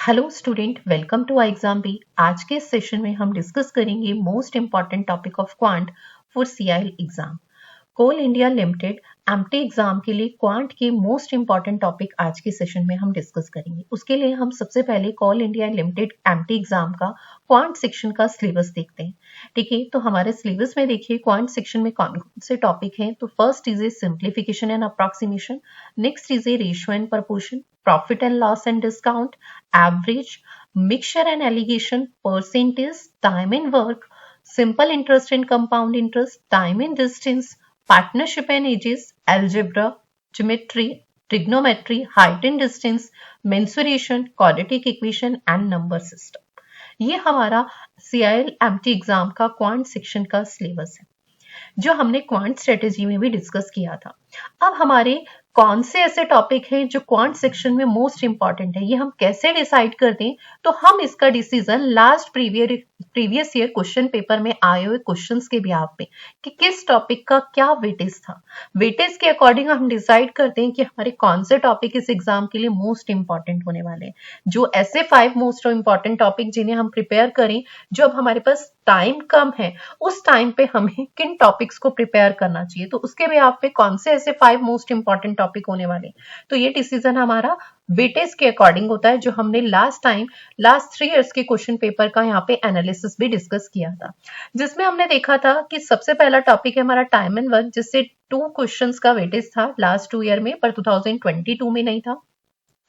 Hello student, welcome to exam B. आज के session में हम डिस्कस करेंगे most important topic of quant for CIL exam. Coal India Limited MT exam के लिए क्वांट के मोस्ट इंपॉर्टेंट टॉपिक आज के सेशन में हम डिस्कस करेंगे। उसके लिए हम सबसे पहले कोल इंडिया लिमिटेड एमटी एग्जाम का क्वांट सेक्शन का सिलेबस देखते हैं। ठीक है, तो हमारे सिलेबस में देखिए क्वांट सेक्शन में कौन कौन से टॉपिक हैं। तो first is a simplification and approximation, next is a ratio and proportion, profit and loss and discount, average, mixture and allegation, percentage, time and work, simple interest and compound interest, time and distance, partnership and ages, algebra, geometry, trigonometry, height and distance, mensuration, quadratic equation and number system. ये हमारा CIL MT exam का quant section का syllabus है जो हमने quant strategy में भी discuss किया था। अब हमारे कौन से ऐसे टॉपिक हैं जो क्वांट सेक्शन में मोस्ट इंपॉर्टेंट है, ये हम कैसे डिसाइड करते हैं? तो हम इसका decision last previous year question paper में आए हुए क्वेश्चंस के बिहाफ पे कि किस टॉपिक का क्या वेटेज था। वेटेज के अकॉर्डिंग हम डिसाइड करते हैं कि हमारे कौन से टॉपिक इस एग्जाम के लिए मोस्ट इंपॉर्टेंट होने वाले हैं। जो ऐसे 5 मोस्ट इंपॉर्टेंट टॉपिक जिन्हें हम प्रिपेयर करें, जो अब हमारे पास टाइम कम है, उस टाइम पे हमें किन टॉपिक्स को प्रिपेयर करना चाहिए, तो उसके बिहाफ पे कौन से ऐसे 5 मोस्ट इंपॉर्टेंट टॉपिक होने वाले। तो ये डिसीजन हमारा वेटेज के अकॉर्डिंग होता है, जो हमने लास्ट 3 इयर्स के क्वेश्चन पेपर का यहाँ पे एनालिसिस भी डिस्कस किया था, जिसमें हमने देखा था कि सबसे पहला टॉपिक है हमारा टाइम एंड वर्क, जिससे 2 क्वेश्चंस का वेटेज था लास्ट 2 ईयर में, पर 2022 में नहीं था,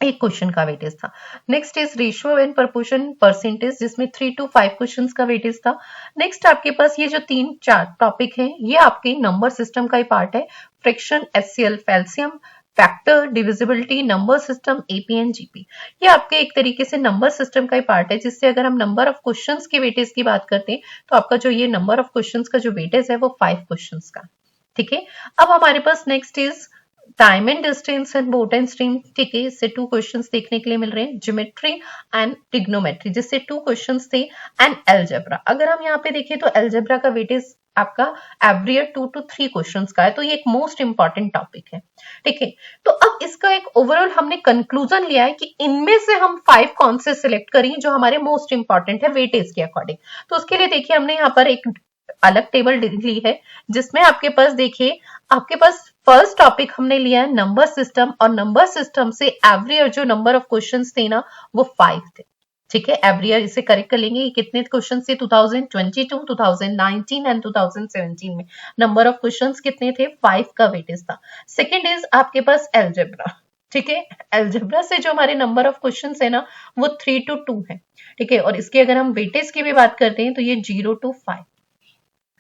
एक क्वेश्चन का वेटेज था। Next is ratio and proportion percentage, जिसमें 3 to 5 क्वेश्चंस का वेटेज था। नेक्स्ट आपके पास ये जो 3-4 टॉपिक हैं, ये आपके नंबर सिस्टम का ही पार्ट है। फ्रैक्शन, एचसीएल, फैल्सियम, factor, divisibility, number system, AP and GP, ये आपके एक तरीके से नंबर सिस्टम का ही पार्ट है, जिससे अगर हम नंबर ऑफ क्वेश्चंस के वेटेज की बात करते हैं तो आपका जो ये नंबर ऑफ क्वेश्चंस का जो वेटेज है वो 5 क्वेश्चंस का। ठीक है, अब हमारे पास next is time and distance and boat and stream. ठीक है, इससे 2 क्वेश्चंस देखने के लिए मिल रहे हैं। ज्योमेट्री एंड ट्रिग्नोमेट्री, जिससे 2 क्वेश्चंस थे, एंड एल्जेब्रा। अगर हम यहाँ पे देखें तो एल्जेब्रा का वेटेज आपका एवरी ईयर 2 to 3 क्वेश्चंस का है, तो ये एक मोस्ट इंपॉर्टेंट टॉपिक है। ठीक है, तो अब इसका एक ओवरऑल हमने कंक्लूजन लिया है कि इनमें से हम 5 कौन से सिलेक्ट करें जो हमारे मोस्ट इंपॉर्टेंट है वेटेज के अकॉर्डिंग। तो उसके लिए देखिए हमने यहाँ पर एक अलग टेबल ली है, जिसमें आपके पास देखिए आपके पास फर्स्ट टॉपिक हमने लिया है नंबर सिस्टम, और नंबर सिस्टम से एवरी ईयर जो नंबर ऑफ क्वेश्चंस थे ना वो 5 थे। ठीक है, एवरी ईयर इसे करेक्ट कर लेंगे कितने क्वेश्चन थे 2022, 2019 एंड 2017 में नंबर ऑफ क्वेश्चंस कितने थे, 5 का वेटेज था। सेकेंड इज आपके पास एल्जेब्रा। ठीक है, एल्जेब्रा से जो हमारे नंबर ऑफ क्वेश्चंस है ना वो 3 to 2 है। ठीक है, और इसके अगर हम वेटेज की भी बात करते हैं तो ये 0 to 5।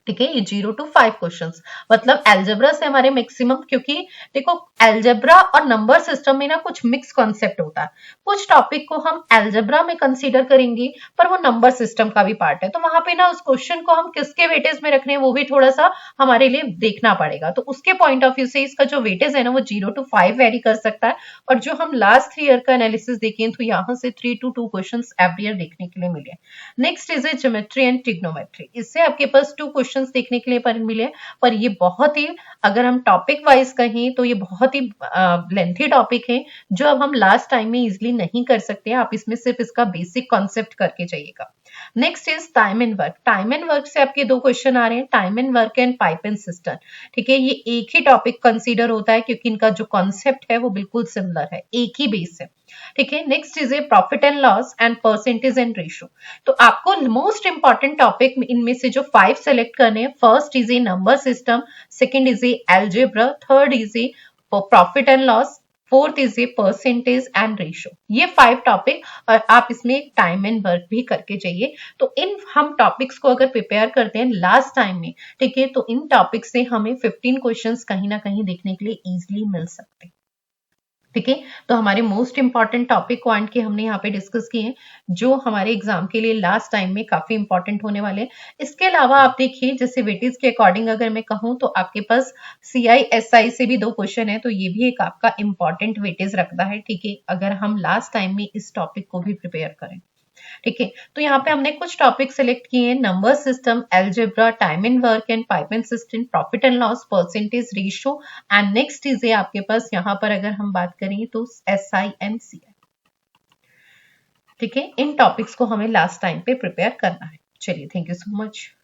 ठीक है, ये 0 to 5 क्वेश्चंस, मतलब एल्जेब्रा से हमारे मैक्सिमम, क्योंकि देखो एल्जेब्रा और नंबर सिस्टम में ना कुछ मिक्स कॉन्सेप्ट होता है। कुछ टॉपिक को हम एल्जेब्रा में कंसीडर करेंगे पर वो नंबर सिस्टम का भी पार्ट है, तो वहां पे ना उस क्वेश्चन को हम किसके वेटेज में रख रहे हैं वो भी थोड़ा सा हमारे लिए देखना पड़ेगा। तो उसके पॉइंट ऑफ व्यू से इसका जो वेटेज है ना वो 0 to 5 वेरी कर सकता है। और जो हम लास्ट 3 ईयर का एनालिसिस देखें तो यहाँ से 3 to 2 क्वेश्चन एवरी ईयर देखने के लिए मिले। Next is geometry and trigonometry, इससे आपके पास 2 क्वेश्चन देखने के लिए पर मिले, पर ये बहुत ही, अगर हम टॉपिक वाइज कहें तो ये बहुत ही लेंथी टॉपिक है, जो अब हम लास्ट टाइम में इजिली नहीं कर सकते। आप इसमें सिर्फ इसका बेसिक कॉन्सेप्ट करके जाइएगा। Next is time and work. Time and work से आपके 2 क्वेश्चन आ रहे हैं, time and work and pipe and system. ठीक है, ये एक ही टॉपिक कंसीडर होता है क्योंकि इनका जो कॉन्सेप्ट है वो बिल्कुल सिमिलर है, एक ही बेस है। ठीक है, next is a profit and loss and percentage and ratio. तो आपको मोस्ट इंपॉर्टेंट टॉपिक इनमें से जो 5 सेलेक्ट करने हैं, first is a number system, second is a algebra, third is a profit and loss, fourth is a percentage and ratio. ये 5 topic, और आप इसमें एक टाइम एंड वर्क भी करके जाइए। तो इन हम टॉपिक्स को अगर प्रिपेयर करते हैं लास्ट टाइम में, ठीक है, तो इन टॉपिक से हमें 15 क्वेश्चंस कहीं ना कहीं देखने के लिए इजिली मिल सकते हैं। ठीक है, तो हमारे मोस्ट इंपॉर्टेंट टॉपिक क्वांट के हमने यहाँ पे डिस्कस किए हैं, जो हमारे एग्जाम के लिए लास्ट टाइम में काफी इंपॉर्टेंट होने वाले हैं। इसके अलावा आप देखिए, जैसे वेटेज के अकॉर्डिंग अगर मैं कहूँ तो आपके पास CISI से भी 2 क्वेश्चन है, तो ये भी एक आपका इंपॉर्टेंट वेटेज रखता है। ठीक है, अगर हम लास्ट टाइम में इस टॉपिक को भी प्रिपेयर करें। ठीक है, तो यहाँ पे हमने कुछ टॉपिक सिलेक्ट किए हैं, number system, algebra, time and work and pipe and system, profit and loss, percentage, ratio, and next is आपके पास यहाँ पर अगर हम बात करें तो SI and CI। ठीक है, इन टॉपिक्स को हमें लास्ट टाइम पे प्रिपेयर करना है। चलिए, थैंक यू सो मच।